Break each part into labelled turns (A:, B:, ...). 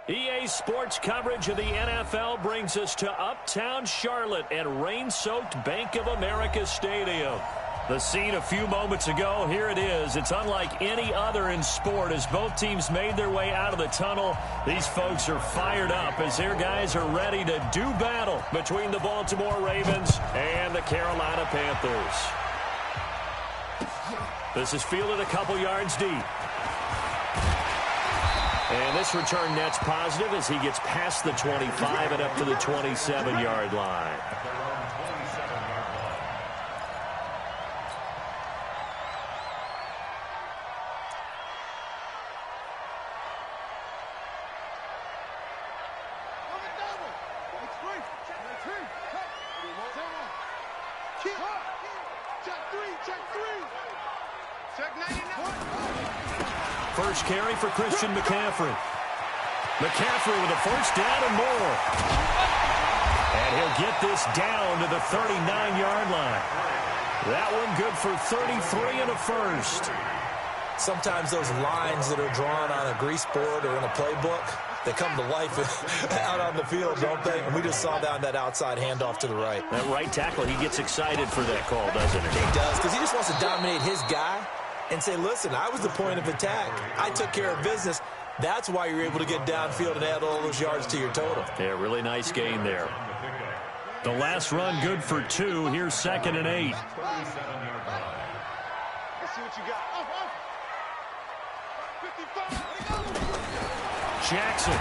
A: EA Sports coverage of the NFL brings us to Uptown Charlotte and rain-soaked Bank of America Stadium. The scene a few moments ago, here it is. It's unlike any other in sport as both teams made their way out of the tunnel. These folks are fired up as their guys are ready to do battle between the Baltimore Ravens and the Carolina Panthers. This is fielded a couple yards deep. And this return net's positive as he gets past the 25 and up to the 27-yard line. First carry for Christian McCaffrey. McCaffrey with a first down and more. And he'll get this down to the 39-yard line. That one good for 33 and a first.
B: Sometimes those lines that are drawn on a grease board or in a playbook, they come to life out on the field, don't they? And we just saw down that outside handoff to the right.
A: That right tackle, he gets excited for that call, doesn't he?
B: He does, because he just wants to dominate his guy and say, listen, I was the point of attack. I took care of business. That's why you're able to get downfield and add all those yards to your total.
A: Yeah, really nice gain there. The last run good for 2. Here's 2nd and 8.
C: Let's see what you got.
A: Jackson.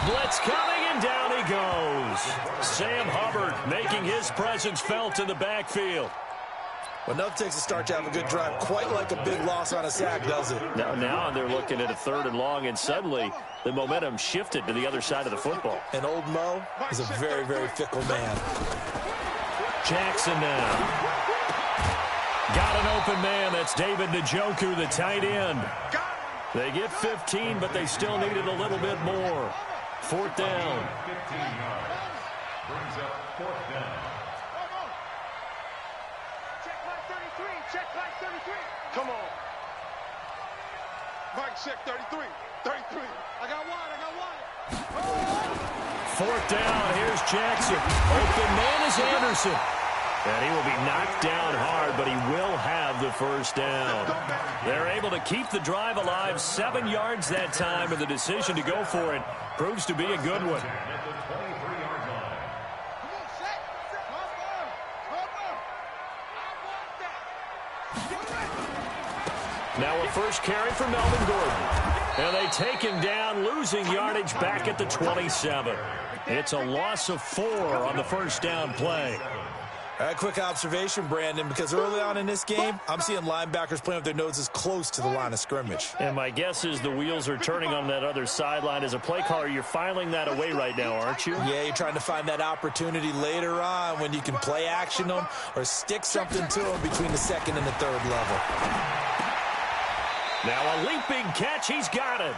A: Blitz coming, and down he goes. Sam Hubbard making his presence felt in the backfield.
B: Well, enough takes a start to have a good drive. Quite like a big loss on a sack, does it?
A: Now they're looking at a 3rd and long, and suddenly the momentum shifted to the other side of the football.
B: And old Mo is a very, very fickle man.
A: Jackson now. Got an open man. That's David Njoku, the tight end. They get 15, but they still needed a little bit more. 4th down.
C: Brings up 4th down. Check line 33. Come on. Mike, check 33. 33. I got one.
A: 4th down. Here's Jackson. Open man is Anderson. And he will be knocked down hard, but he will have the first down. They're able to keep the drive alive. 7 yards that time, and the decision to go for it proves to be a good one. Now a first carry for Melvin Gordon. And they take him down, losing yardage back at the 27. It's a loss of 4 on the first down play.
B: Quick observation, Brandon, because early on in this game, I'm seeing linebackers playing with their noses close to the line of scrimmage.
A: And my guess is the wheels are turning on that other sideline. As a play caller, you're filing that away right now, aren't you?
B: Yeah, you're trying to find that opportunity later on when you can play action them or stick something to them between the 2nd and the 3rd level.
A: Now a leaping catch. He's got it.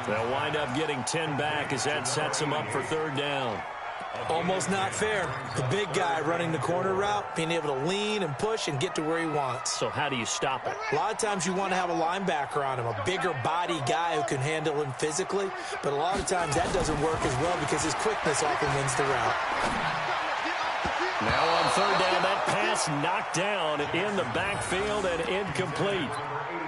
A: They'll wind up getting 10 back as that sets him up for 3rd down.
B: Almost not fair. The big guy running the corner route, being able to lean and push and get to where he wants.
A: So how do you stop it?
B: A lot of times you want to have a linebacker on him, a bigger body guy who can handle him physically. But a lot of times that doesn't work as well because his quickness often wins the route.
A: Now on 3rd down, that pass knocked down in the backfield and incomplete.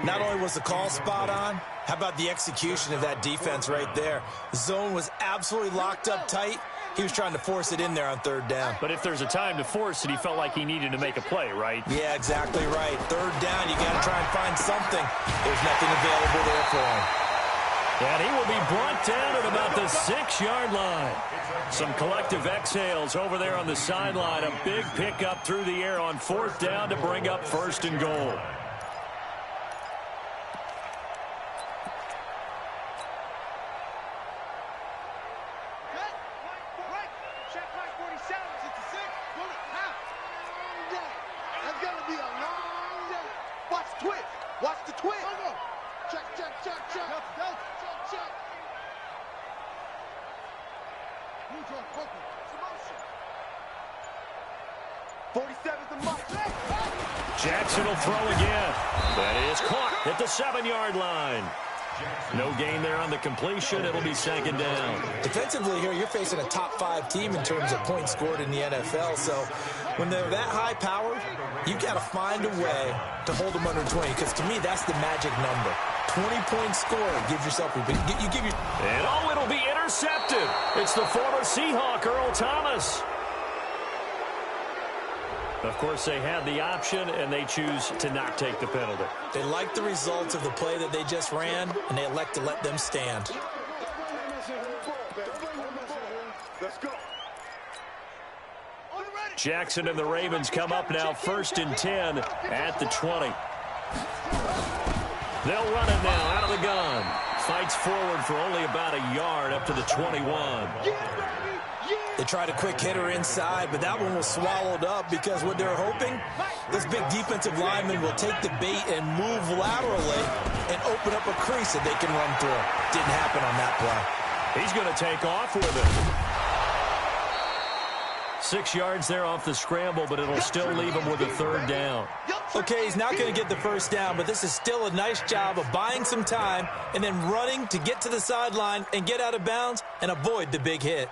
B: Not only was the call spot on, how about the execution of that defense right there? The zone was absolutely locked up tight. He was trying to force it in there on 3rd down.
A: But if there's a time to force it, he felt like he needed to make a play, right?
B: Yeah, exactly right. 3rd down, you got to try and find something. There's nothing available there for him.
A: And he will be brought down at about the 6-yard line. Some collective exhales over there on the sideline. A big pickup through the air on 4th down to bring up 1st and goal.
C: Watch the twist. Check. 47's the mark.
A: Jackson will throw again. That is caught at the 7-yard line. No gain there on the completion. It'll be second down.
B: Defensively here, you're facing a top-5 team in terms of points scored in the NFL. So when they're that high-powered, you got to find a way to hold them under 20. Because to me, that's the magic number. 20 points scored. Give yourself a big.
A: And it'll be intercepted. It's the former Seahawk, Earl Thomas. Of course, they had the option, and they choose to not take the penalty.
B: They like the results of the play that they just ran, and they elect to let them stand.
A: Jackson and the Ravens come up now 1st and 10 at the 20. They'll run it now out of the gun. Fights forward for only about a yard up to the 21.
B: They tried a quick hitter inside, but that one was swallowed up because what they're hoping, this big defensive lineman will take the bait and move laterally and open up a crease that they can run through. Didn't happen on that play.
A: He's going to take off with it. 6 yards there off the scramble, but it'll still leave him with a 3rd down.
B: Okay, he's not going to get the 1st down, but this is still a nice job of buying some time and then running to get to the sideline and get out of bounds and avoid the big hit.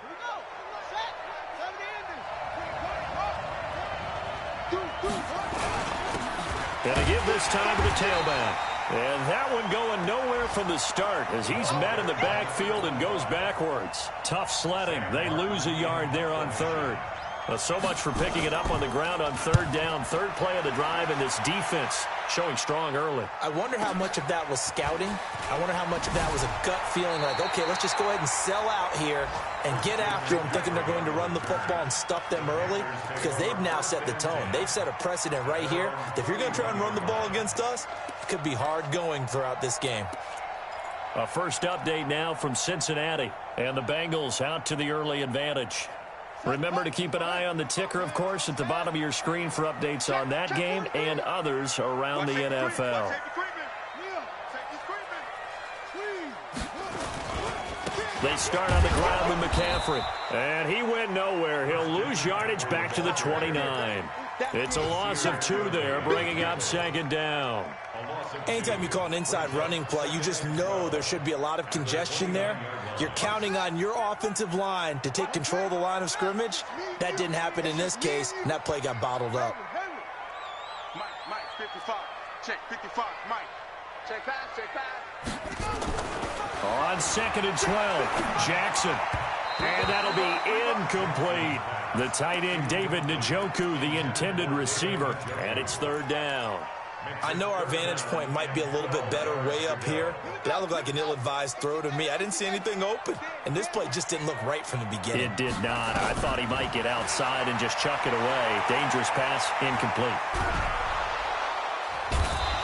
A: Gonna give this time to the tailback. And that one going nowhere from the start as he's met in the backfield and goes backwards. Tough sledding. They lose a yard there on 3rd. So much for picking it up on the ground on 3rd down. 3rd play of the drive, and this defense showing strong early.
B: I wonder how much of that was scouting. I wonder how much of that was a gut feeling like, okay, let's just go ahead and sell out here and get after them, thinking they're going to run the football and stuff them early, because they've now set the tone. They've set a precedent right here. If you're going to try and run the ball against us, it could be hard going throughout this game.
A: A first update now from Cincinnati, and the Bengals out to the early advantage. Remember to keep an eye on the ticker, of course, at the bottom of your screen for updates on that game and others around the NFL. They start on the ground with McCaffrey, and he went nowhere. He'll lose yardage back to the 29. It's a loss of 2 there, bringing up 2nd down.
B: Anytime you call an inside running play, you just know there should be a lot of congestion there. You're counting on your offensive line to take control of the line of scrimmage. That didn't happen in this case, and that play got bottled up.
C: Mike, 55. Check, 55. Mike. Check pass.
A: On 2nd and 12, Jackson. And that'll be incomplete. The tight end, David Njoku, the intended receiver, and it's 3rd down.
B: I know our vantage point might be a little bit better way up here, but that looked like an ill-advised throw to me. I didn't see anything open, and this play just didn't look right from the beginning.
A: It did not. I thought he might get outside and just chuck it away. Dangerous pass, incomplete.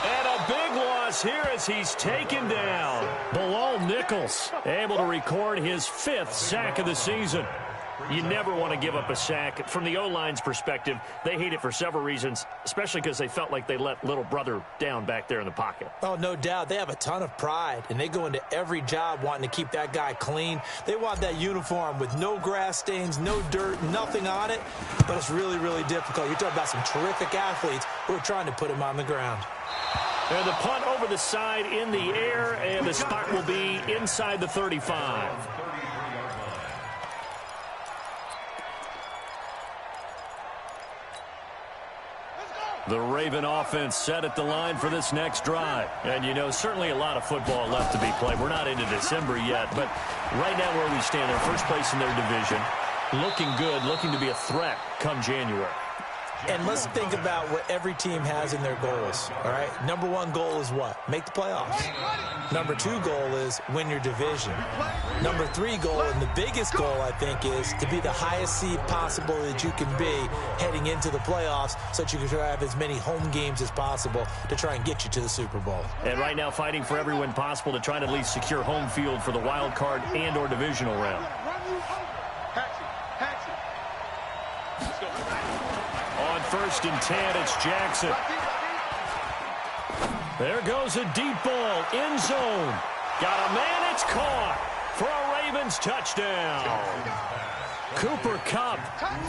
A: And a big loss here as he's taken down. Bilal Nichols able to record his 5th sack of the season. You never want to give up a sack. From the O-line's perspective, they hate it for several reasons, especially because they felt like they let little brother down back there in the pocket.
B: Oh, no doubt. They have a ton of pride, and they go into every job wanting to keep that guy clean. They want that uniform with no grass stains, no dirt, nothing on it, but it's really, really difficult. You're talking about some terrific athletes who are trying to put him on the ground.
A: And the punt over the side in the air, and the spot will be inside the 35. The Raven offense set at the line for this next drive. And, you know, certainly a lot of football left to be played. We're not into December yet, but right now where we stand, they're first place in their division, looking good, looking to be a threat come January.
B: And let's think about what every team has in their goals, all right? Number 1 goal is what? Make the playoffs. Number 2 goal is win your division. Number 3 goal, and the biggest goal, I think, is to be the highest seed possible that you can be heading into the playoffs so that you can have as many home games as possible to try and get you to the Super Bowl.
A: And right now fighting for every win possible to try to at least secure home field for the wild card and or divisional round. On 1st and 10, it's Jackson. There goes a deep ball, end zone. Got a man, it's caught for a Ravens touchdown. Cooper Kupp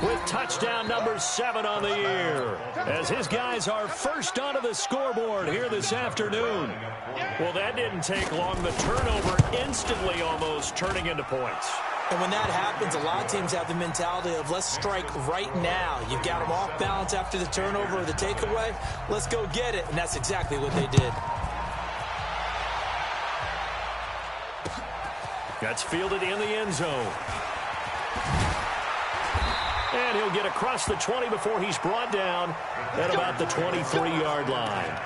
A: with touchdown number 7 on the year, as his guys are first onto the scoreboard here this afternoon. Well, that didn't take long. The turnover instantly almost turning into points.
B: And when that happens, a lot of teams have the mentality of let's strike right now. You've got them off balance after the turnover or the takeaway. Let's go get it. And that's exactly what they did.
A: That's fielded in the end zone. And he'll get across the 20 before he's brought down at about the 23-yard line.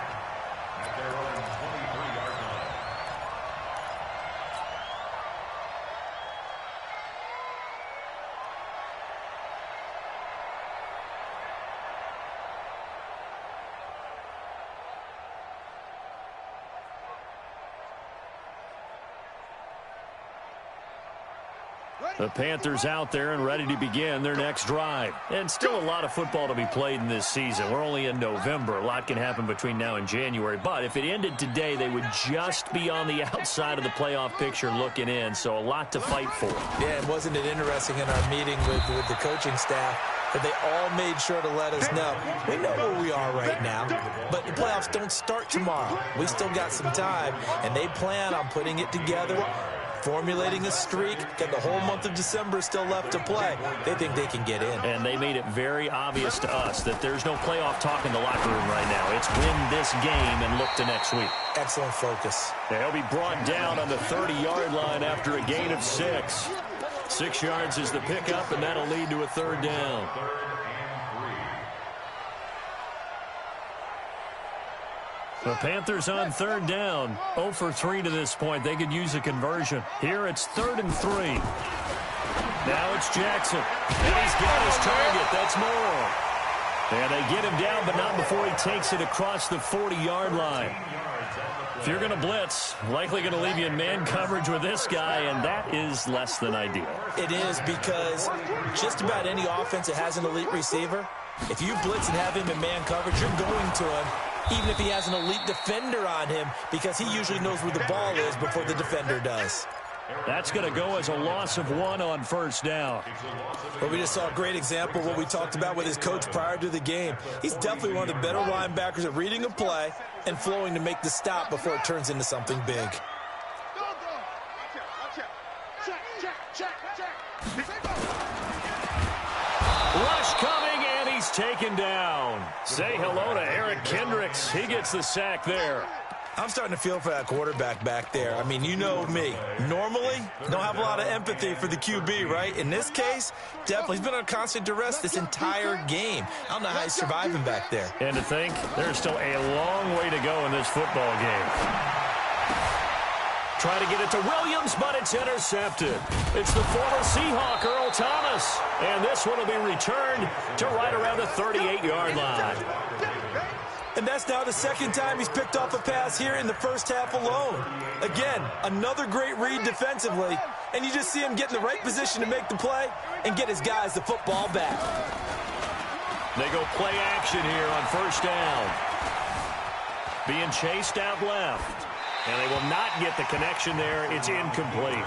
A: The Panthers out there and ready to begin their next drive. And still a lot of football to be played in this season. We're only in November. A lot can happen between now and January. But if it ended today, they would just be on the outside of the playoff picture looking in. So a lot to fight for.
B: Yeah, and wasn't it interesting in our meeting with the coaching staff that they all made sure to let us know. We know where we are right now, but the playoffs don't start tomorrow. We still got some time, and they plan on putting it together, formulating a streak, got the whole month of December still left to play. They think they can get in.
A: And they made it very obvious to us that there's no playoff talk in the locker room right now. It's win this game and look to next week.
B: Excellent focus.
A: They'll be brought down on the 30-yard line after a gain of 6. 6 yards is the pickup, and that'll lead to a third down. The Panthers on third down, 0 for 3 to this point. They could use a conversion. Here it's 3rd and 3. Now it's Jackson. And he's got his target. That's Moore. And they get him down, but not before he takes it across the 40-yard line. If you're going to blitz, likely going to leave you in man coverage with this guy, and that is less than ideal.
B: It is, because just about any offense that has an elite receiver, if you blitz and have him in man coverage, you're going to him, even if he has an elite defender on him, because he usually knows where the ball is before the defender does.
A: That's going to go as a loss of 1 on first down.
B: Well, we just saw a great example of what we talked about with his coach prior to the game. He's definitely one of the better linebackers at reading a play and flowing to make the stop before it turns into something big.
A: Rush coming, and he's taken down. Say hello to Eric Kendricks. He gets the sack there.
B: I'm starting to feel for that quarterback back there. I mean, you know me. Normally, don't have a lot of empathy for the QB, right? In this case, definitely. He's been on constant duress this entire game. I don't know how he's surviving back there.
A: And to think, there's still a long way to go in this football game. Try to get it to Williams, but it's intercepted. It's the former Seahawk, Earl Thomas. And this one will be returned to right around the 38-yard line.
B: And that's now the second time he's picked off a pass here in the first half alone. Again, another great read defensively, and you just see him get in the right position to make the play and get his guys the football back.
A: They go play action here on first down. Being chased out left, and they will not get the connection there. It's incomplete.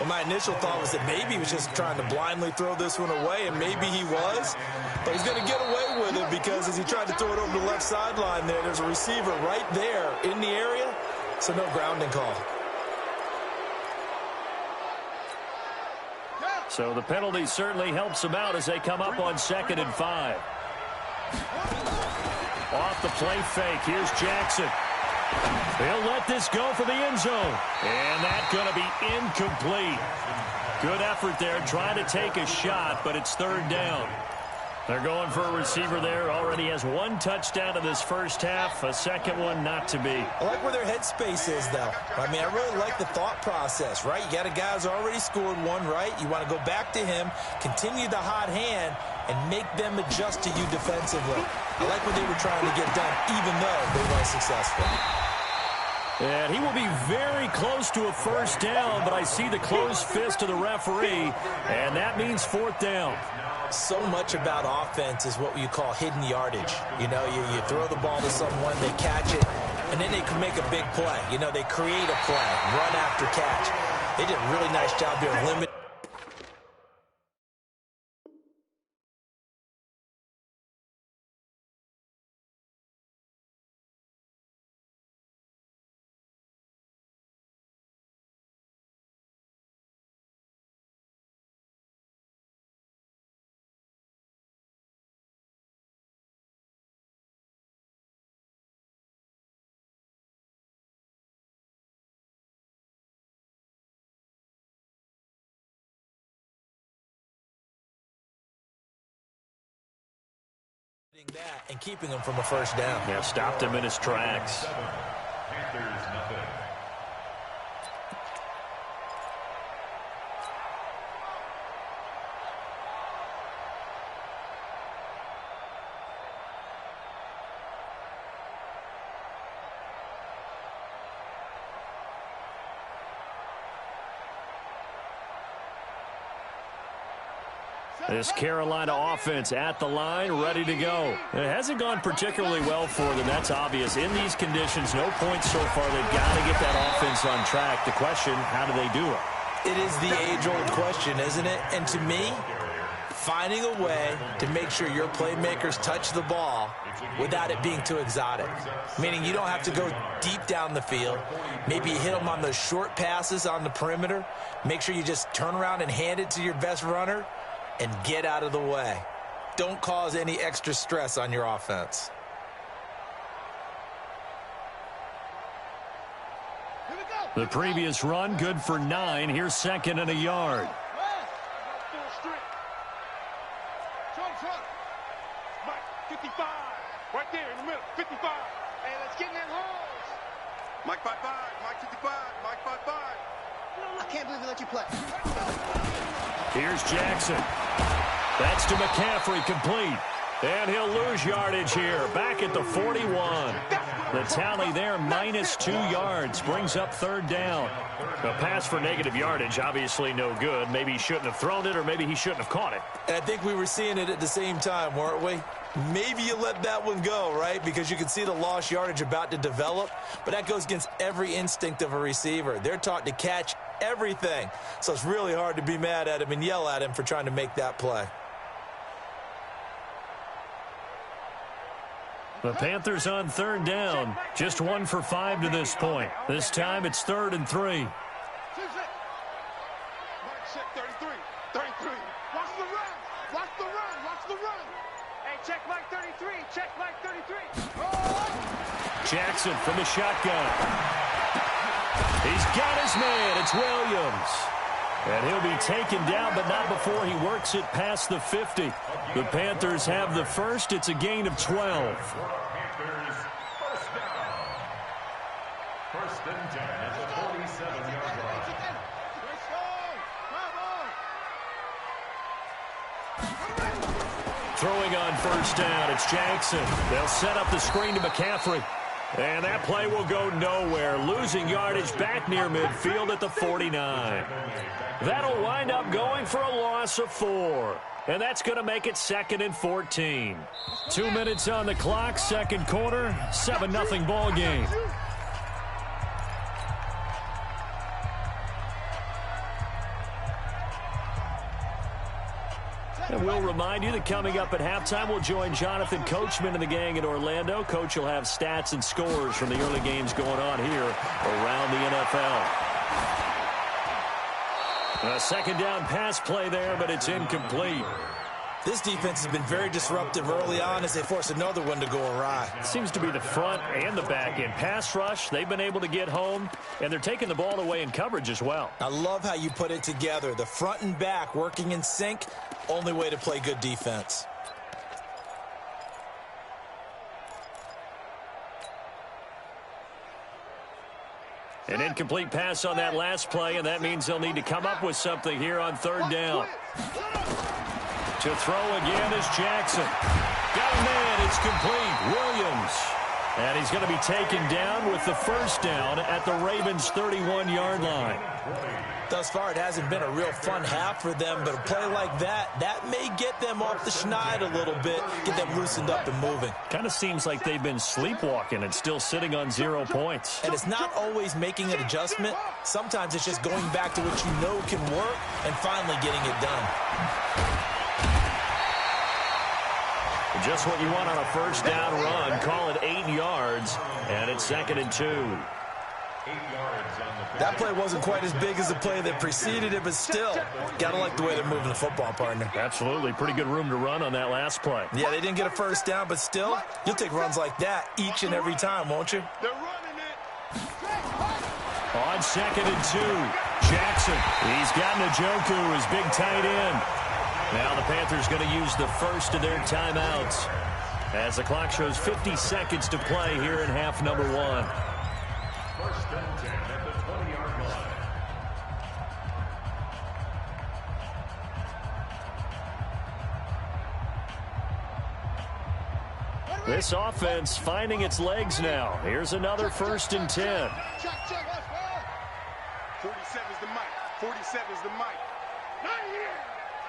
B: Well, my initial thought was that maybe he was just trying to blindly throw this one away, and maybe he was. But he's going to get away with it because as he tried to throw it over the left sideline there, there's a receiver right there in the area, so no grounding call.
A: So the penalty certainly helps them out as they come up on 2nd and 5. Off the play fake, here's Jackson. They'll let this go for the end zone. And that's going to be incomplete. Good effort there, trying to take a shot, but it's 3rd down. They're going for a receiver there. Already has 1 touchdown in this first half. A second one not to be.
B: I like where their headspace is, though. I mean, I really like the thought process, right? You got a guy who's already scored 1, right? You want to go back to him, continue the hot hand, and make them adjust to you defensively. I like what they were trying to get done, even though they weren't successful.
A: And he will be very close to a first down, but I see the closed fist of the referee, and that means 4th down.
B: So much about offense is what you call hidden yardage. You know, you throw the ball to someone, they catch it, and then they can make a big play. You know, they create a play, run after catch. They did a really nice job there limiting That and keeping him from a first down.
A: Yeah, stopped him in his tracks.
D: Panthers, nothing.
A: This Carolina offense at the line, ready to go. It hasn't gone particularly well for them. That's obvious. In these conditions, no points so far. They've got to get that offense on track. The question, how do they do it?
B: It is the age-old question, isn't it? And to me, finding a way to make sure your playmakers touch the ball without it being too exotic. Meaning you don't have to go deep down the field. Maybe you hit them on those short passes on the perimeter. Make sure you just turn around and hand it to your best runner and get out of the way. Don't cause any extra stress on your offense.
A: The previous run, good for 9. Here's second and a yard.
C: Mike, 55. Right there in the middle. 55. Hey, let's get in that holes. Mike 55. Mike 55. Mike 55. I can't believe we let you play.
A: Here's Jackson. That's to McCaffrey, complete. And he'll lose yardage here, back at the 41. The tally there, -2 yards, brings up third down. A pass for negative yardage, obviously no good. Maybe he shouldn't have thrown it, or maybe he shouldn't have caught it.
B: And I think we were seeing it at the same time, weren't we? Maybe you let that one go, right? Because you can see the lost yardage about to develop. But that goes against every instinct of a receiver. They're taught to catch everything. So it's really hard to be mad at him and yell at him for trying to make that play.
A: The Panthers on third down. Just 1 for 5 to this point. This time it's 3rd and 3.
C: Mike check 33. 33. Watch the run. Watch the run. Watch the run. Hey, check Mike 33. Check Mike 33. Oh!
A: Jackson from the shotgun. He's got his man. It's Williams. And he'll be taken down, but not before he works it past the 50. The Panthers have the first. It's a gain of 12.
D: Panthers, first down. First and 10 at the 47-yard line.
A: Throwing on first down, it's Jackson. They'll set up the screen to McCaffrey. And that play will go nowhere. Losing yardage back near midfield at the 49. That'll wind up going for a loss of 4. And that's going to make it 2nd and 14. 2 minutes on the clock, second quarter, 7-0 ball game. And we'll remind you that coming up at halftime, we'll join Jonathan Coachman and the gang in Orlando. Coach will have stats and scores from the early games going on here around the NFL. A second down pass play there, but it's incomplete.
B: This defense has been very disruptive early on as they force another one to go awry.
A: It seems to be the front and the back end. Pass rush, they've been able to get home, and they're taking the ball away in coverage as well.
B: I love how you put it together. The front and back working in sync, only way to play good defense.
A: An incomplete pass on that last play, and that means they'll need to come up with something here on third down. To throw again is Jackson. Got a man, it's complete. Williams. And he's going to be taken down with the first down at the Ravens' 31-yard line.
B: Thus far, it hasn't been a real fun half for them, but a play like that may get them off the schneid a little bit, get them loosened up and moving.
A: Kind of seems like they've been sleepwalking and still sitting on 0 points.
B: And it's not always making an adjustment. Sometimes it's just going back to what you know can work and finally getting it done.
A: Just what you want on a first down run. Call it 8 yards, and it's 2nd and 2.
D: 8 yards on the
B: That play wasn't quite as big as the play that preceded it, but still, gotta like the way they're moving the football, partner.
A: Absolutely. Pretty good room to run on that last play.
B: Yeah, they didn't get a first down, but still, you'll take runs like that each and every time, won't you?
C: They're running it.
A: On 2nd and 2, Jackson. He's got Njoku, his big tight end. Now the Panthers going to use the first of their timeouts. As the clock shows 50 seconds to play here in half number one.
D: First and 10 at the 20-yard line.
A: This offense finding its legs now. Here's another first and 10.
C: Check. 47 is the mic. 47 is the mic. Not here.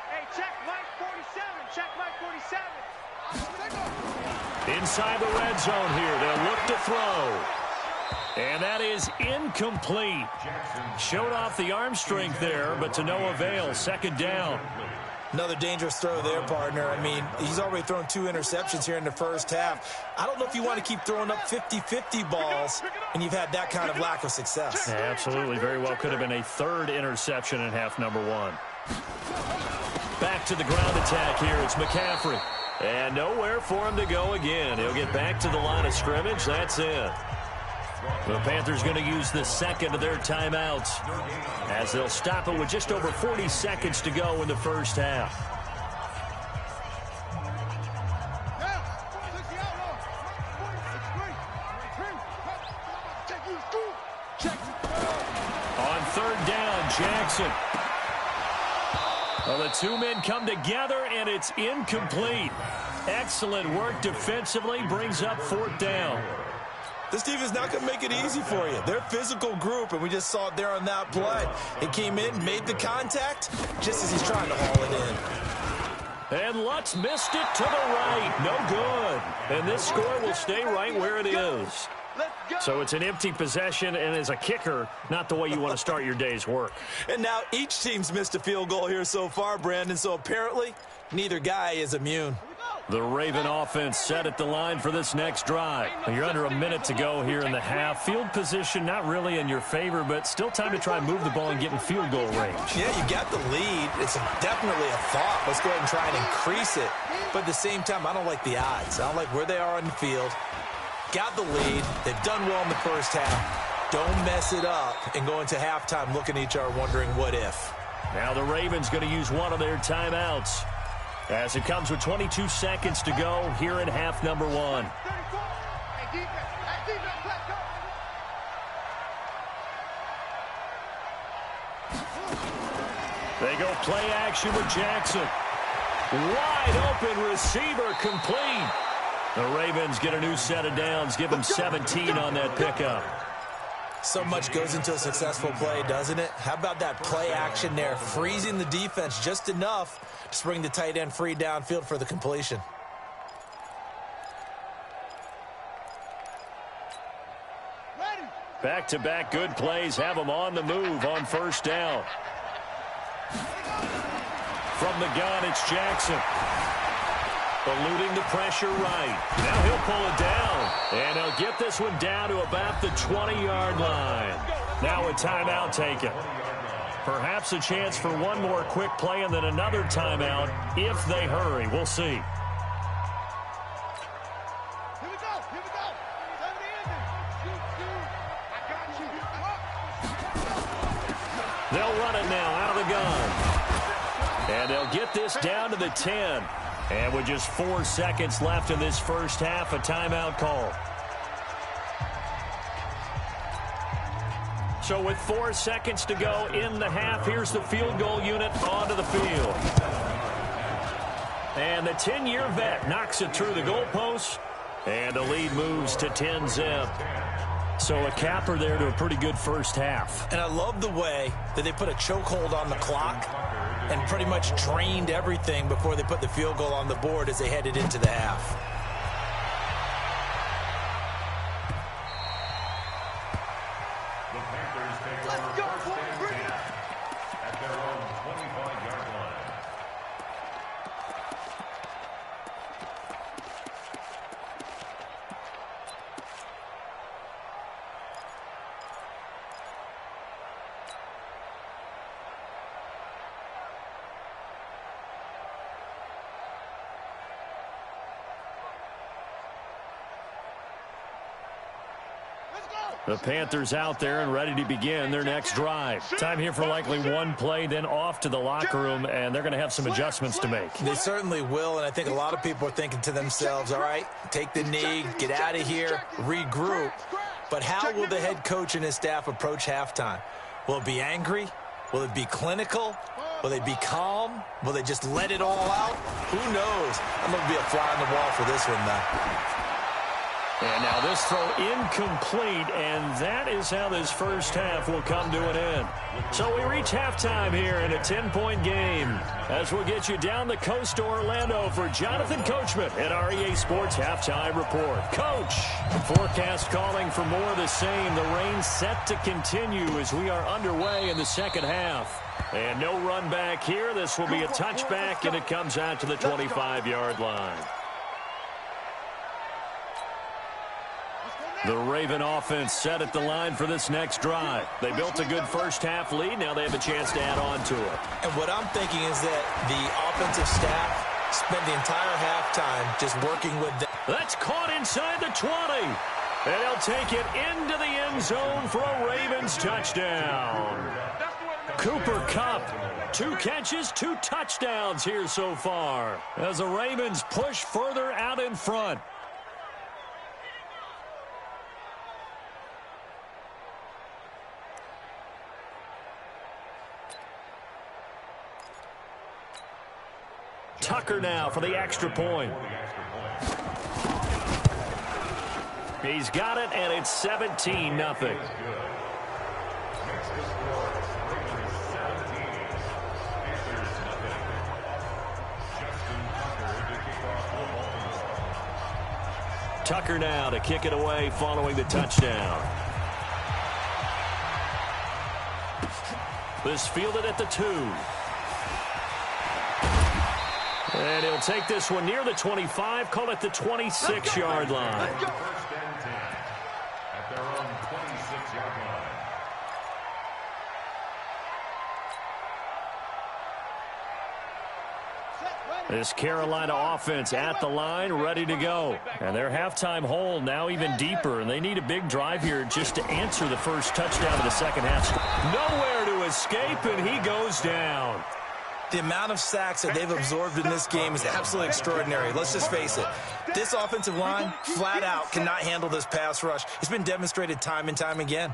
E: Hey, check Mike 47. Check Mike 47.
A: Inside the red zone here. They'll look to throw. And that is incomplete. Showed off the arm strength there, but to no avail. Second down.
B: Another dangerous throw there, partner. I mean, he's already thrown 2 interceptions here in the first half. I don't know if you want to keep throwing up 50-50 balls, and you've had that kind of lack of success.
A: Yeah, absolutely. Very well could have been a third interception in half number one. Back to the ground attack here. It's McCaffrey. And nowhere for him to go again. He'll get back to the line of scrimmage. That's it. The Panthers going to use the second of their timeouts as they'll stop it with just over 40 seconds to go in the first half. On third down, Jackson. Well, the two men come together, and it's incomplete. Excellent work defensively, brings up fourth down.
B: This team is not going to make it easy for you. They're a physical group, and we just saw it there on that play. It came in, made the contact, just as he's trying to haul it in.
A: And Lutz missed it to the right. No good. And this score will stay right where it is. So it's an empty possession, and as a kicker, not the way you want to start your day's work.
B: And now each team's missed a field goal here so far, Brandon, so apparently neither guy is immune.
A: The Raven offense set at the line for this next drive. You're under a minute to go here in the half. Field position not really in your favor, but still time to try and move the ball and get in field goal range.
B: Yeah, you got the lead. It's definitely a thought. Let's go ahead and try and increase it. But at the same time, I don't like the odds. I don't like where they are on the field. Got the lead. They've done well in the first half. Don't mess it up and go into halftime looking at each other wondering what if.
A: Now the Ravens going to use one of their timeouts as it comes with 22 seconds to go here in half number one. They go play action with Jackson. Wide open receiver complete. The Ravens get a new set of downs, give them 17 on that pickup.
B: So much goes into a successful play, doesn't it? How about that play action there, freezing the defense just enough to bring the tight end free downfield for the completion.
A: Back-to-back good plays have them on the move on first down. From the gun, it's Jackson. Eluding the pressure right. Now he'll pull it down. And he'll get this one down to about the 20-yard line. Now a timeout taken. Perhaps a chance for one more quick play and then another timeout if they hurry. We'll see. They'll run it now out of the gun. And they'll get this down to the 10. And with just 4 seconds left in this first half, a timeout call. So with 4 seconds to go in the half, here's the field goal unit onto the field. And the 10-year vet knocks it through the goalpost. And the lead moves to 10-zip. So a capper there to a pretty good first half.
B: And I love the way that they put a chokehold on the clock and pretty much drained everything before they put the field goal on the board as they headed into the half.
D: The Panthers take over first and 10 at their own 25-yard line.
A: The Panthers out there and ready to begin their next drive. Time here for likely one play, then off to the locker room, and they're going to have some adjustments to make.
B: They certainly will, and I think a lot of people are thinking to themselves, all right, take the knee, get out of here, regroup. But how will the head coach and his staff approach halftime? Will it be angry? Will it be clinical? Will they be calm? Will they just let it all out? Who knows? I'm going to be a fly on the wall for this one, though.
A: And now this throw incomplete, and that is how this first half will come to an end. So we reach halftime here in a 10-point game as we'll get you down the coast to Orlando for Jonathan Coachman at REA Sports Halftime Report. Coach, forecast calling for more of the same. The rain set to continue as we are underway in the second half. And no run back here. This will be a touchback, and it comes out to the 25-yard line. The Raven offense set at the line for this next drive. They built a good first-half lead. Now they have a chance to add on to it.
B: And what I'm thinking is that the offensive staff spent the entire halftime just working with them.
A: That's caught inside the 20. And he'll take it into the end zone for a Ravens touchdown. Cooper Kupp, 2 catches, 2 touchdowns here so far as the Ravens push further out in front. Tucker now for the extra point. He's got it, and it's 17-0. Tucker now to kick it away following the touchdown. This fielded at the 2. And he'll take this one near the 25, call it the 26-yard line.
D: First and 10 at their own 26-yard line.
A: This Carolina offense at the line, ready to go. And their halftime hole now even deeper, and they need a big drive here just to answer the first touchdown of the second half. Nowhere to escape, and he goes down.
B: The amount of sacks that they've absorbed in this game is absolutely extraordinary. Let's just face it. This offensive line, flat out, cannot handle this pass rush. It's been demonstrated time and time again.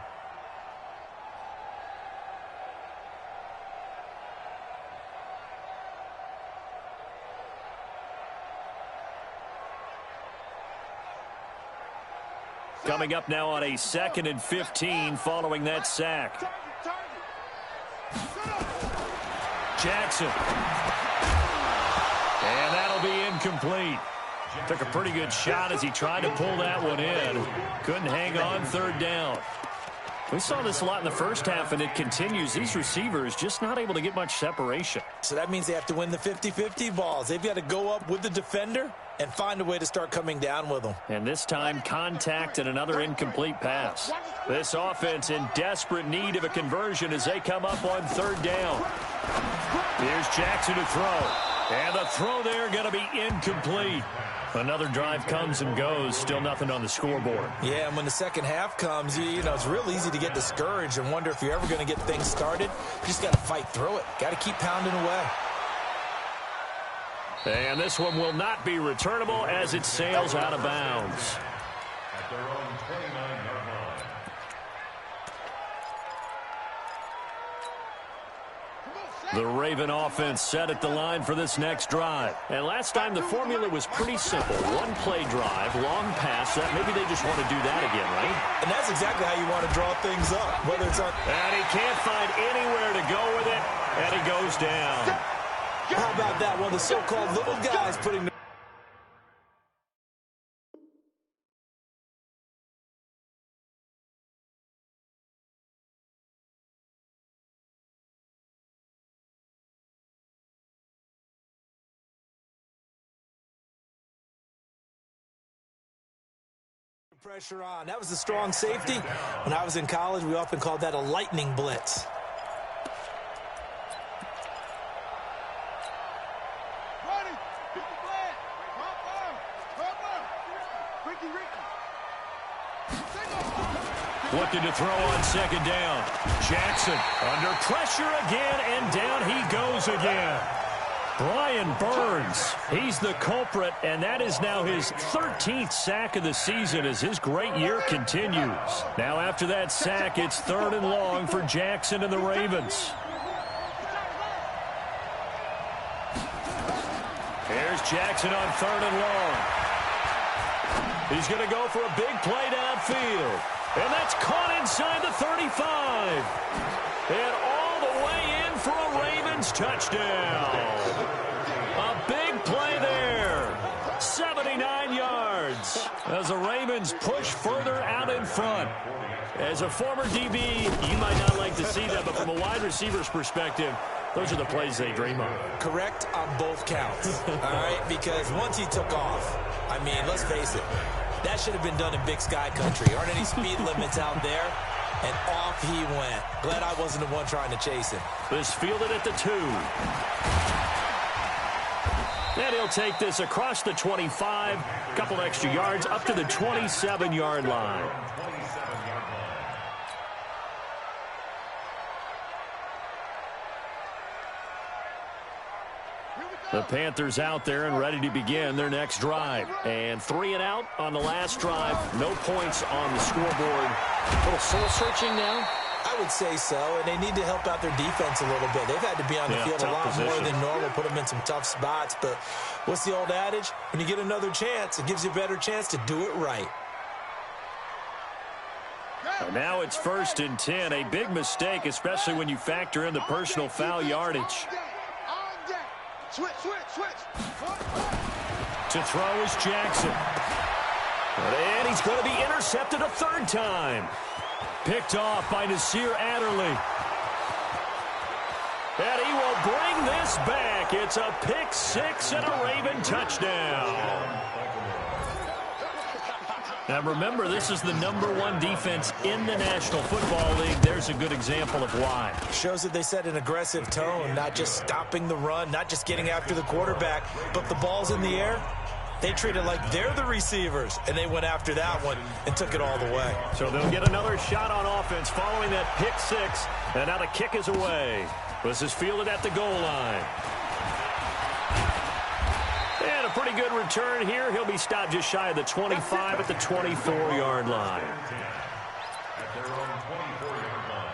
A: Coming up now on a 2nd and 15 following that sack. Jackson. And that'll be incomplete. Took a pretty good shot as he tried to pull that one in. Couldn't hang on, 3rd down. We saw this a lot in the first half, and it continues. These receivers just not able to get much separation.
B: So that means they have to win the 50-50 balls. They've got to go up with the defender and find a way to start coming down with them.
A: And this time, contact and another incomplete pass. This offense in desperate need of a conversion as they come up on 3rd down. Here's Jackson to throw. And the throw there going to be incomplete. Another drive comes and goes. Still nothing on the scoreboard.
B: Yeah, and when the second half comes, you know, it's real easy to get discouraged and wonder if you're ever going to get things started. You just got to fight through it. Got to keep pounding away.
A: And this one will not be returnable as it sails out of bounds.
D: At their own 29-yard line.
A: The Raven offense set at the line for this next drive. And last time the formula was pretty simple. 1-play drive, long pass. Maybe they just want to do that again, right?
B: And that's exactly how you want to draw things up. Whether it's on...
A: And he can't find anywhere to go with it. And he goes down.
B: How about that? One of the so-called little guys putting... pressure on. That was a strong safety. When I was in college, we often called that a lightning blitz.
A: Looking to throw on second down. Jackson under pressure again, and down he goes again. Brian Burns, he's the culprit, and that is now his 13th sack of the season as his great year continues. Now after that sack, it's 3rd and long for Jackson and the Ravens. Here's Jackson on 3rd and long. He's going to go for a big play downfield. And that's caught inside the 35. And all the way in for a Ravens touchdown. A big play there. 79 yards. As the Ravens push further out in front. As a former DB, you might not like to see that, but from a wide receiver's perspective, those are the plays they dream of.
B: Correct on both counts, all right? Because once he took off, I mean, let's face it, that should have been done in Big Sky country. Aren't any speed limits out there? And off he went. Glad I wasn't the one trying to chase him.
A: This fielded at the 2. And he'll take this across the 25, a couple extra yards, up to the 27-yard line. The Panthers out there and ready to begin their next drive. And 3 and out on the last drive. No points on the scoreboard. A little soul-searching now?
B: I would say so, and they need to help out their defense a little bit. They've had to be on the field a lot more than normal, put them in some tough spots. But what's the old adage? When you get another chance, it gives you a better chance to do it right.
A: And now it's 1st and 10. A big mistake, especially when you factor in the personal foul yardage.
C: Switch.
A: To throw is Jackson. And he's going to be intercepted a 3rd time. Picked off by Nasir Adderley. And he will bring this back. It's a pick 6 and a Raven touchdown. Now remember, this is the #1 defense in the National Football League. There's a good example of why.
B: Shows that they set an aggressive tone, not just stopping the run, not just getting after the quarterback, but the ball's in the air. They treat it like they're the receivers, and they went after that one and took it all the way.
A: So they'll get another shot on offense following that pick 6, and now the kick is away. This is fielded at the goal line. And a pretty good return here. He'll be stopped just shy of the 25 at the 24-yard line.
D: At their own 24-yard line.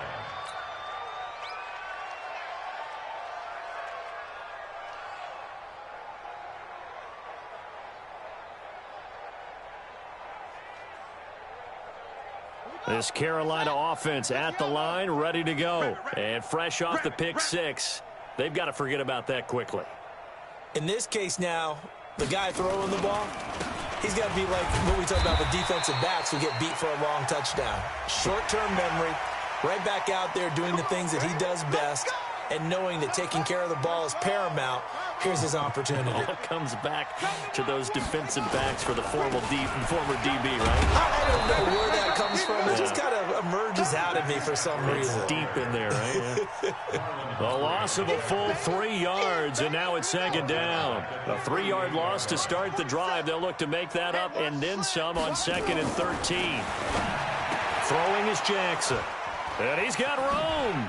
A: This Carolina offense at the line, ready to go. And fresh off the pick 6. They've got to forget about that quickly.
B: In this case now, the guy throwing the ball, he's got to be like what we talk about with defensive backs who get beat for a long touchdown. Short-term memory, right back out there doing the things that he does best, and knowing that taking care of the ball is paramount. Here's his opportunity.
A: All comes back to those defensive backs for the former DB, right?
B: I don't know where that comes from. It just kind of emerges out of me for some reason.
A: It's deep in there, right? Yeah. The loss of a full 3 yards, and now it's 2nd down. A 3-yard loss to start the drive. They'll look to make that up and then some on 2nd and 13. Throwing is Jackson. And he's got room.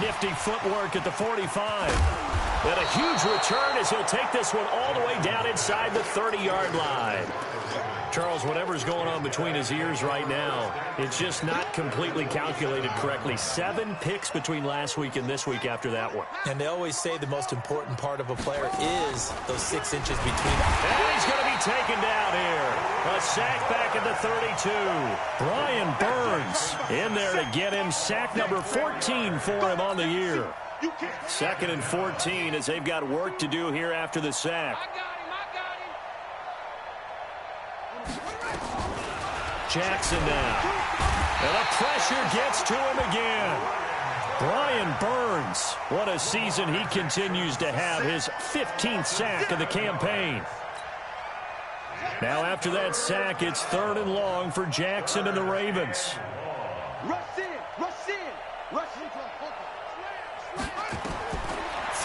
A: Nifty footwork at the 45. And a huge return as he'll take this one all the way down inside the 30-yard line. Charles, whatever's going on between his ears right now, it's just not completely calculated correctly. 7 picks between last week and this week after that one.
B: And they always say the most important part of a player is those 6 inches between them.
A: And he's going to be taken down here. A sack back at the 32. Brian Burns in there to get him. Sack number 14 for him on the year. 2nd and 14 as they've got work to do here after the sack. Jackson now. And the pressure gets to him again. Brian Burns, what a season he continues to have. His 15th sack of the campaign. Now after that sack, it's 3rd and long for Jackson and the Ravens.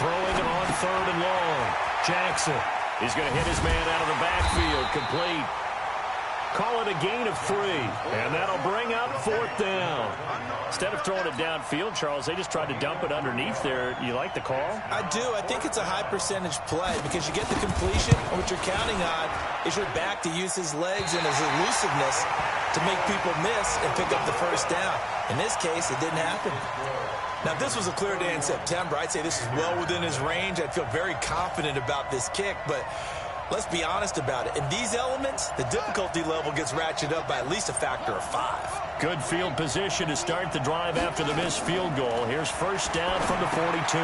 A: Throwing it on 3rd and long. Jackson. He's going to hit his man out of the backfield. Complete. Call it a gain of 3, and that'll bring up 4th down. Instead of throwing it downfield, Charles, they just tried to dump it underneath there. You like the call?
B: I do. I think it's a high-percentage play because you get the completion, and what you're counting on is your back to use his legs and his elusiveness to make people miss and pick up the first down. In this case, it didn't happen. Now, if this was a clear day in September, I'd say this is well within his range. I'd feel very confident about this kick, but let's be honest about it. In these elements, the difficulty level gets ratcheted up by at least a factor of 5.
A: Good field position to start the drive after the missed field goal. Here's first down from the 42.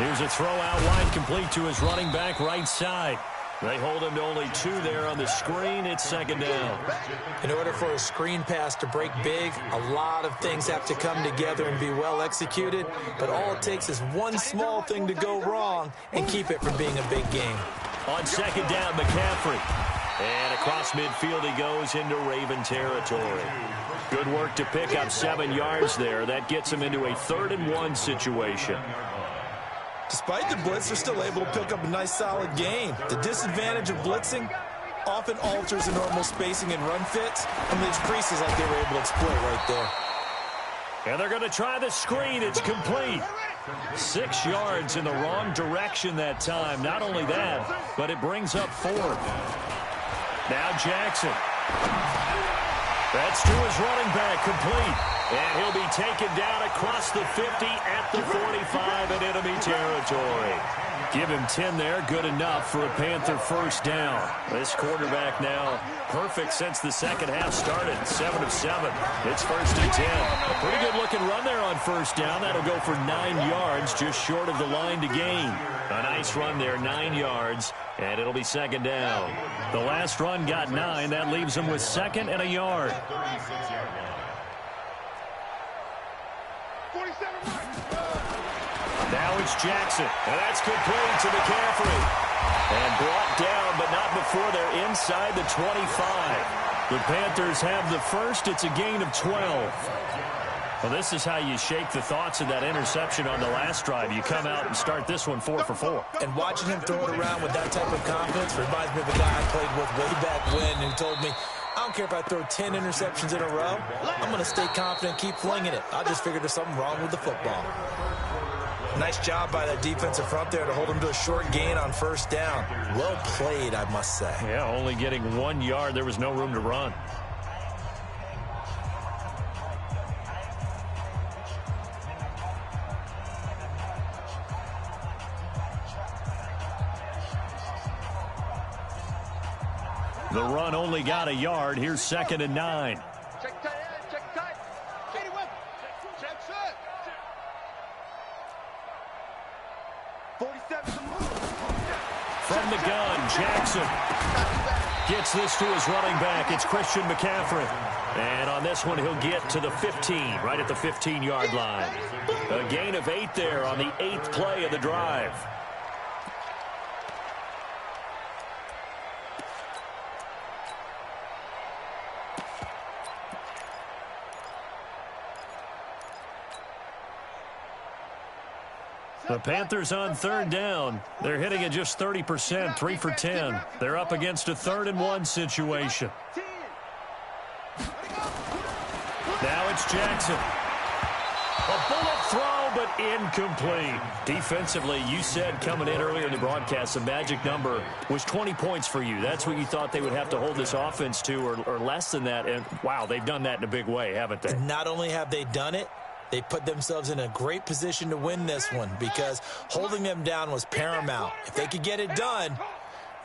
A: Here's a throw out wide, complete to his running back right side. They hold him to only 2 there on the screen. It's 2nd down.
B: In order for a screen pass to break big, a lot of things have to come together and be well executed, but all it takes is one small thing to go wrong and keep it from being a big game.
A: On 2nd down, McCaffrey. And across midfield he goes into Raven territory. Good work to pick up 7 yards there. That gets him into a 3rd and 1 situation.
B: Despite the blitz, they're still able to pick up a nice, solid gain. The disadvantage of blitzing often alters the normal spacing and run fits and leaves creases like they were able to exploit right there.
A: And they're going to try the screen. It's complete. 6 yards in the wrong direction that time. Not only that, but it brings up 4th. Now Jackson. That's to his running back, complete. And he'll be taken down across the 50 at the 45 in enemy territory. Give him 10 there, good enough for a Panther first down. This quarterback now perfect since the second half started, 7 of 7. It's 1st and 10. A pretty good looking run there on first down. That'll go for 9 yards, just short of the line to gain. A nice run there, 9 yards, and it'll be 2nd down. The last run got 9. That leaves him with 2nd and a yard. Now it's Jackson, and that's complete to McCaffrey. And brought down, but not before they're inside the 25. The Panthers have the first. It's a gain of 12. Well, this is how you shake the thoughts of that interception on the last drive. You come out and start this one 4 for 4.
B: And watching him throw it around with that type of confidence reminds me of a guy I played with way back when who told me, I don't care if I throw 10 interceptions in a row. I'm going to stay confident and keep flinging it. I just figured there's something wrong with the football. Nice job by that defensive front there to hold him to a short gain on first down. Well played, I must say.
A: Yeah, only getting 1 yard. There was no room to run. The run only got a yard. Here's 2nd and 9.
E: Check tight end, check tight. Katie Webb. Check set. 47.
A: From the gun, Jackson gets this to his running back. It's Christian McCaffrey. And on this one, he'll get to the 15, right at the 15-yard line. A gain of 8 there on the 8th play of the drive. The Panthers on 3rd down. They're hitting at just 30%, 3 for 10. They're up against a 3rd and 1 situation. Now it's Jackson. A bullet throw, but incomplete. Defensively, you said coming in earlier in the broadcast, the magic number was 20 points for you. That's what you thought they would have to hold this offense to, or less than that. And, wow, they've done that in a big way, haven't they?
B: Not only have they done it, they put themselves in a great position to win this one because holding them down was paramount. If they could get it done,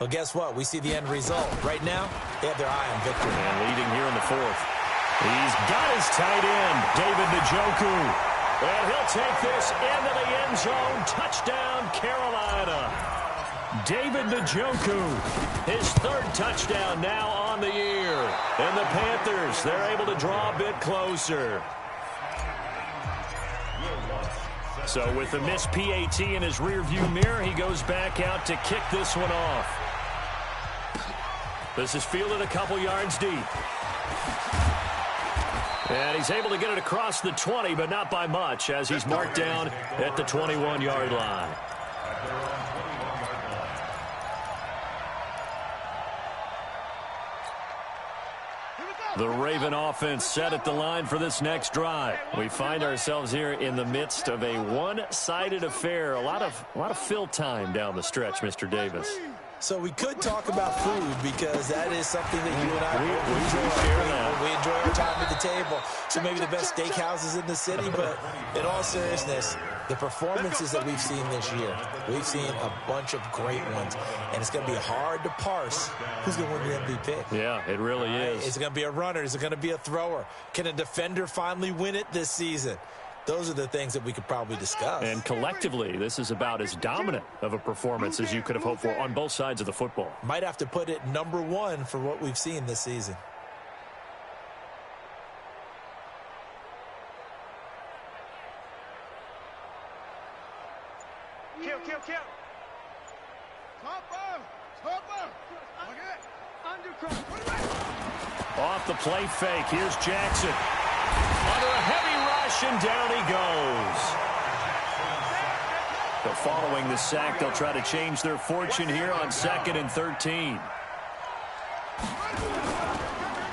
B: well, guess what? We see the end result. Right now, they have their eye on victory.
A: And leading here in the 4th. He's got his tight end, David Njoku. And he'll take this into the end zone. Touchdown, Carolina. David Njoku, his 3rd touchdown now on the year. And the Panthers, they're able to draw a bit closer. So with the missed PAT in his rearview mirror, he goes back out to kick this one off. This is fielded a couple yards deep. And he's able to get it across the 20, but not by much, as he's marked down at the 21-yard line. The Raven offense set at the line for this next drive. We find ourselves here in the midst of a one-sided affair. A lot of fill time down the stretch, Mr. Davis.
B: So we could talk about food because that is something that you and I
A: we
B: enjoy our time at the table. So maybe the best steakhouses in the city, but in all seriousness, the performances that we've seen this year, we've seen a bunch of great ones, and it's going to be hard to parse who's going to win the MVP.
A: Yeah, it really is.
B: Is it going to be a runner? Is it going to be a thrower? Can a defender finally win it this season? Those are the things that we could probably discuss.
A: And collectively, this is about as dominant of a performance as you could have hoped for on both sides of the football.
B: Might have to put it number one for what we've seen this season.
C: Kill. Topper.
A: Off the play fake. Here's Jackson. Under a heavy rush, and down he goes. But following the sack, they'll try to change their fortune here on 2nd and 13.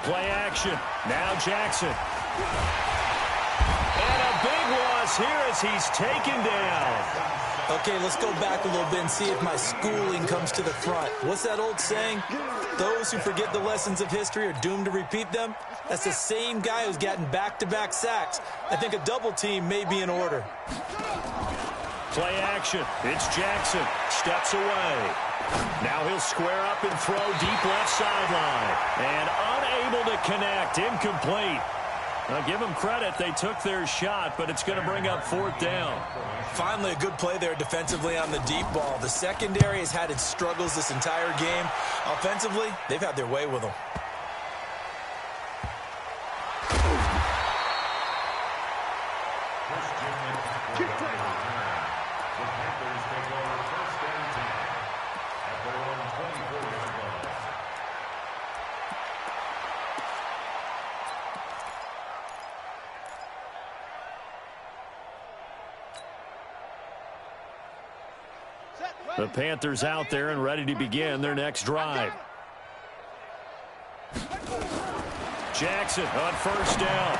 A: Play action. Now Jackson. And a big loss here as he's taken down.
B: Okay, let's go back a little bit and see if my schooling comes to the front. What's that old saying? Those who forget the lessons of history are doomed to repeat them. That's the same guy who's gotten back-to-back sacks. I think a double team may be in order.
A: Play action. It's Jackson. Steps away. Now he'll square up and throw deep left sideline. And unable to connect. Incomplete. Now, give them credit. They took their shot, but it's going to bring up 4th down.
B: Finally, a good play there defensively on the deep ball. The secondary has had its struggles this entire game. Offensively, they've had their way with them.
D: The Panthers take over 1st and 10 at their own 24-yard line.
A: The Panthers out there and ready to begin their next drive. Jackson on 1st down.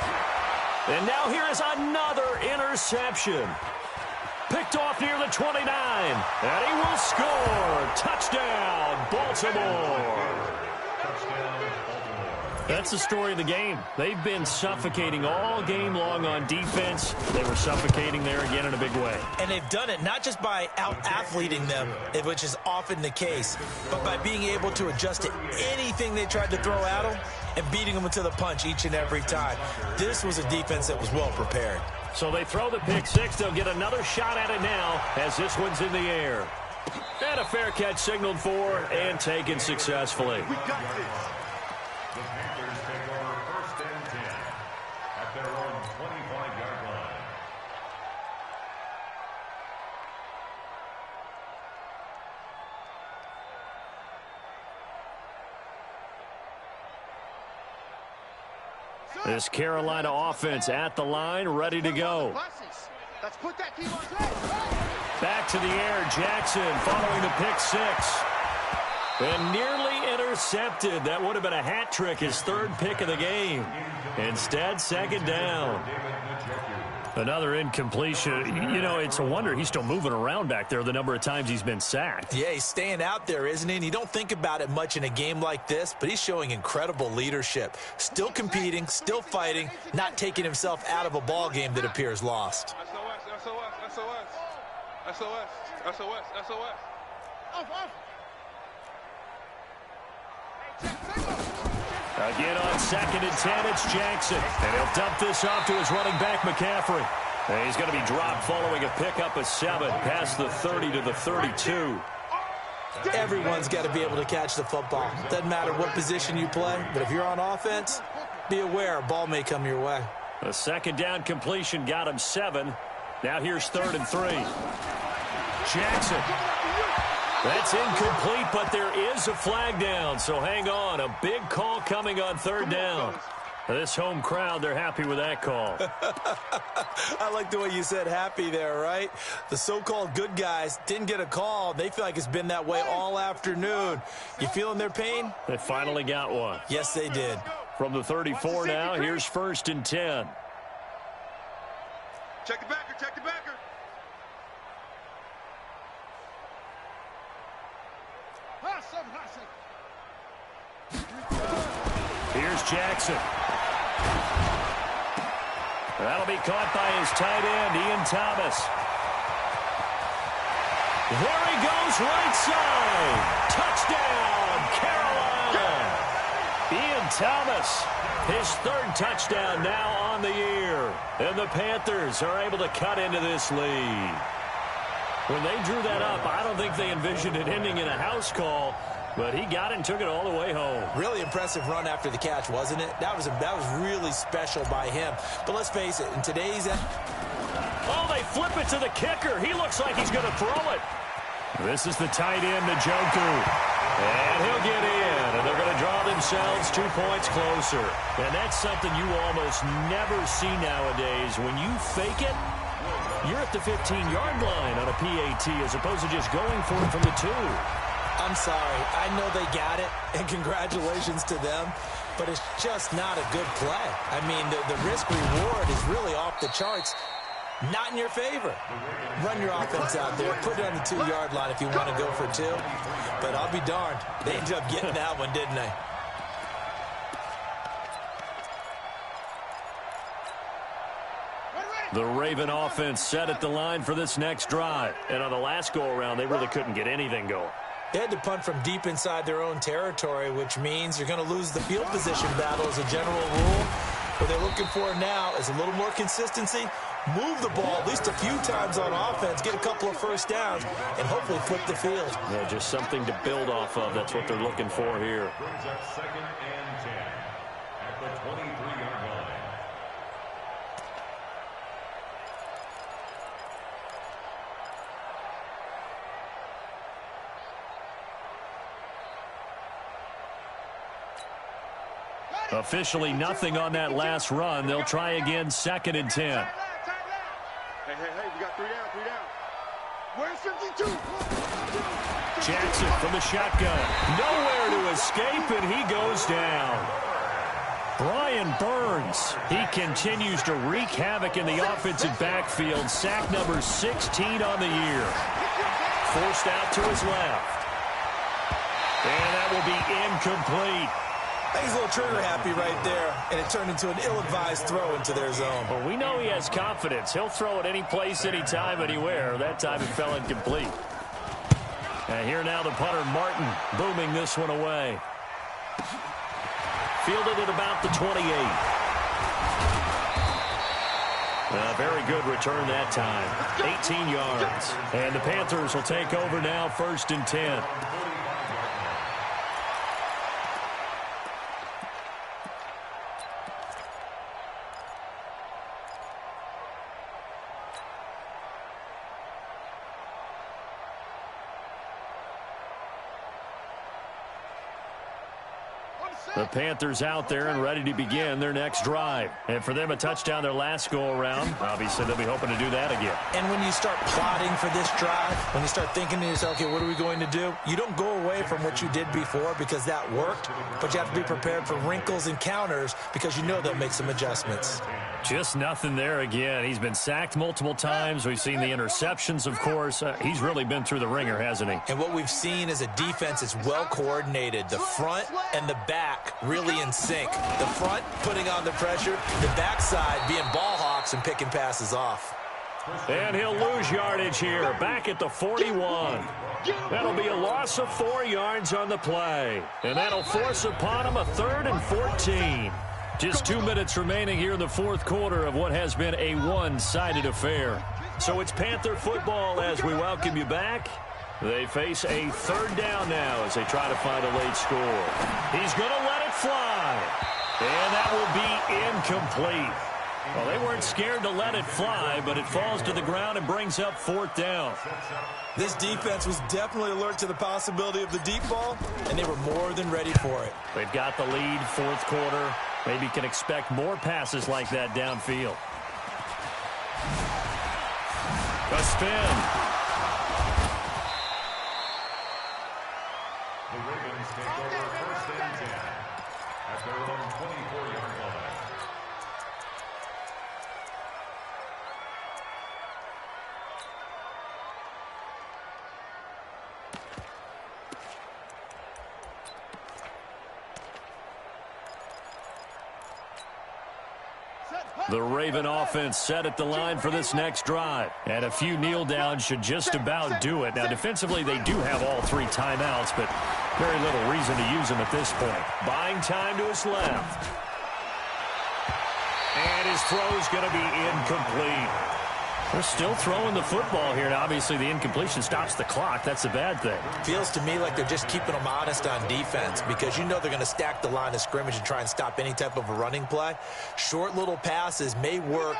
A: And now here is another interception. Picked off near the 29. And he will score. Touchdown, Baltimore. That's the story of the game. They've been suffocating all game long on defense. They were suffocating there again in a big way.
B: And they've done it not just by out-athleting them, which is often the case, but by being able to adjust to anything they tried to throw at them and beating them to the punch each and every time. This was a defense that was well prepared.
A: So they throw the pick six. They'll get another shot at it now as this one's in the air. And a fair catch signaled for and taken successfully.
D: The Panthers take over 1st and 10 at their own 25-yard line.
A: This Carolina offense at the line, ready to go.
C: Let's put that team on track.
A: Back to the air, Jackson following the pick six. And nearly intercepted. That would have been a hat trick, his 3rd pick of the game. Instead, 2nd down. Another incompletion. You know, it's a wonder he's still moving around back there the number of times he's been sacked.
B: Yeah, he's staying out there, isn't he? And you don't think about it much in a game like this, but he's showing incredible leadership. Still competing, still fighting, not taking himself out of a ball game that appears lost.
C: SOS.
A: Again on 2nd and 10, it's Jackson. And he'll dump this off to his running back, McCaffrey. And he's going to be dropped following a pickup of 7 past the 30 to the 32.
B: Everyone's got to be able to catch the football. Doesn't matter what position you play, but if you're on offense, be aware a ball may come your way.
A: A 2nd down completion got him 7. Now here's 3rd and 3. Jackson. That's incomplete, but there is a flag down, so hang on. A big call coming on 3rd down. This home crowd, they're happy with that call.
B: I like the way you said happy there, right? The so-called good guys didn't get a call. They feel like it's been that way all afternoon. You feeling their pain?
A: They finally got one.
B: Yes, they did.
A: From the 34 now, here's 1st and 10.
C: Check the backer, check the backer.
A: Here's Jackson. That'll be caught by his tight end, Ian Thomas. There he goes, right side. Touchdown, Carolina. Ian Thomas, his 3rd touchdown now on the year. And the Panthers are able to cut into this lead. When they drew that up, I don't think they envisioned it ending in a house call, but he got it and took it all the way home.
B: Really impressive run after the catch, wasn't it? That was really special by him. But let's face it, in today's...
A: Oh, they flip it to the kicker. He looks like he's going to throw it. This is the tight end, Njoku. And he'll get in, and they're going to draw themselves 2 points closer. And that's something you almost never see nowadays. When you fake it, you're at the 15-yard line on a PAT as opposed to just going for it from the 2.
B: I'm sorry. I know they got it, and congratulations to them, but it's just not a good play. I mean, the risk-reward is really off the charts. Not in your favor. Run your offense out there. Put it on the 2-yard line if you want to go for 2. But I'll be darned. They ended up getting that one, didn't they?
A: The Raven offense set at the line for this next drive. And on the last go-around, they really couldn't get anything going.
B: They had to punt from deep inside their own territory, which means you're going to lose the field position battle as a general rule. What they're looking for now is a little more consistency. Move the ball at least a few times on offense, get a couple of first downs, and hopefully flip the field.
A: Yeah, just something to build off of. That's what they're looking for here.
D: Brings up 2nd and 10 at the 23-yard line.
A: Officially nothing on that last run. They'll try again, 2nd and 10.
C: Hey, we got 3 down, 3 down. Where's 52?
A: Jackson from the shotgun. Nowhere to escape, and he goes down. Brian Burns, he continues to wreak havoc in the offensive backfield. Sack number 16 on the year. Forced out to his left. And that will be incomplete.
B: He's a little trigger happy right there, and it turned into an ill-advised throw into their zone.
A: Well, we know he has confidence. He'll throw it any place, anytime, anywhere. That time it fell incomplete. And here now the punter, Martin, booming this one away. Fielded at about the 28. A very good return that time. 18 yards. And the Panthers will take over now, 1st and 10. The Panthers out there and ready to begin their next drive. And for them, a touchdown their last go-around. Obviously, they'll be hoping to do that again.
B: And when you start plotting for this drive, when you start thinking to yourself, okay, what are we going to do? You don't go away from what you did before because that worked, but you have to be prepared for wrinkles and counters because you know they'll make some adjustments.
A: Just nothing there again. He's been sacked multiple times. We've seen the interceptions, of course. He's really been through the ringer, hasn't he?
B: And what we've seen is a defense that's well coordinated. The front and the back really in sync. The front putting on the pressure, the backside being ball hawks and picking passes off.
A: And he'll lose yardage here, back at the 41. That'll be a loss of 4 yards on the play. And that'll force upon him a 3rd and 14. Just 2 minutes remaining here in the 4th quarter of what has been a one-sided affair. So it's Panther football as we welcome you back. They face a 3rd down now as they try to find a late score. He's going to let it fly. And that will be incomplete. Well, they weren't scared to let it fly, but it falls to the ground and brings up 4th down.
B: This defense was definitely alert to the possibility of the deep ball, and they were more than ready for it.
A: They've got the lead, 4th quarter. Maybe can expect more passes like that downfield. A spin.
D: The Ravens take over 1st and 10 at their own 24-yard line.
A: The Raven offense set at the line for this next drive. And a few kneel downs should just about do it. Now, defensively, they do have all 3 timeouts, but very little reason to use them at this point. Buying time to his left. And his throw's going to be incomplete. They're still throwing the football here. Now, obviously, the incompletion stops the clock. That's a bad thing.
B: Feels to me like they're just keeping them honest on defense because you know they're going to stack the line of scrimmage and try and stop any type of a running play. Short little passes may work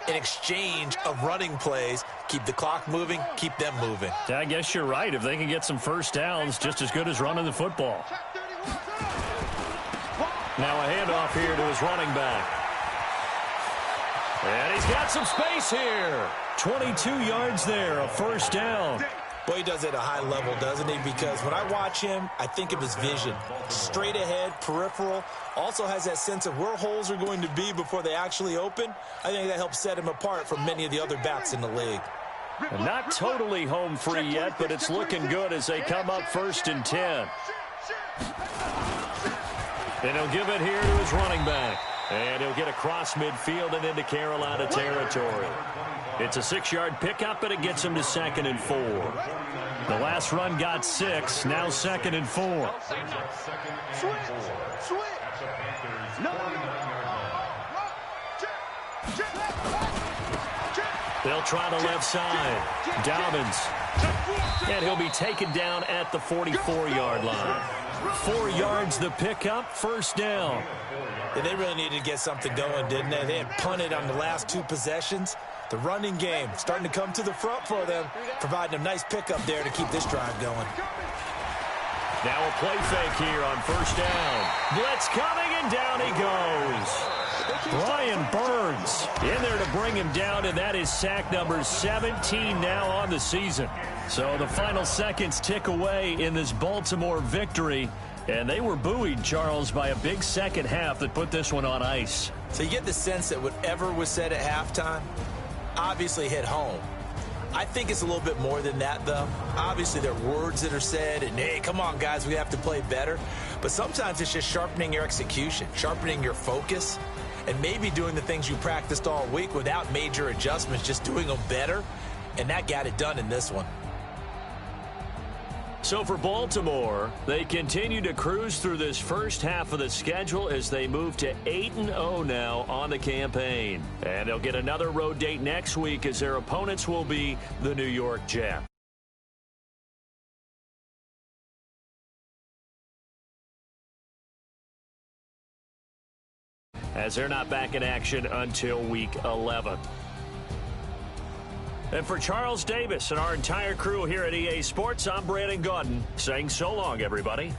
B: in exchange of running plays. Keep the clock moving, keep them moving.
A: I guess you're right. If they can get some first downs, just as good as running the football. Now a handoff here to his running back. And he's got some space here. 22 yards there, a first down.
B: Boy, he does it at a high level, doesn't he? Because when I watch him, I think of his vision. Straight ahead, peripheral. Also has that sense of where holes are going to be before they actually open. I think that helps set him apart from many of the other backs in the league.
A: And not totally home free yet, but it's looking good as they come up 1st and 10. And he'll give it here to his running back. And he'll get across midfield and into Carolina territory. It's a 6-yard pickup, but it gets him to 2nd and 4. The last run got 6, now 2nd and 4. They'll try the left side. Dobbins. And he'll be taken down at the 44-yard line. 4 yards the pickup, first down.
B: Yeah, they really needed to get something going, didn't they? They had punted on the last 2 possessions. The running game starting to come to the front for them, providing a nice pickup there to keep this drive going.
A: Now a play fake here on first down. Blitz coming, and down he goes. Brian Burns in there to bring him down, and that is sack number 17 now on the season. So the final seconds tick away in this Baltimore victory. And they were buoyed, Charles, by a big second half that put this one on ice.
B: So you get the sense that whatever was said at halftime obviously hit home. I think it's a little bit more than that, though. Obviously, there are words that are said, and, hey, come on, guys, we have to play better. But sometimes it's just sharpening your execution, sharpening your focus, and maybe doing the things you practiced all week without major adjustments, just doing them better. And that got it done in this one.
A: So for Baltimore, they continue to cruise through this first half of the schedule as they move to 8-0 now on the campaign. And they'll get another road date next week as their opponents will be the New York Jets. As they're not back in action until week 11. And for Charles Davis and our entire crew here at EA Sports, I'm Brandon Gaudin saying so long, everybody.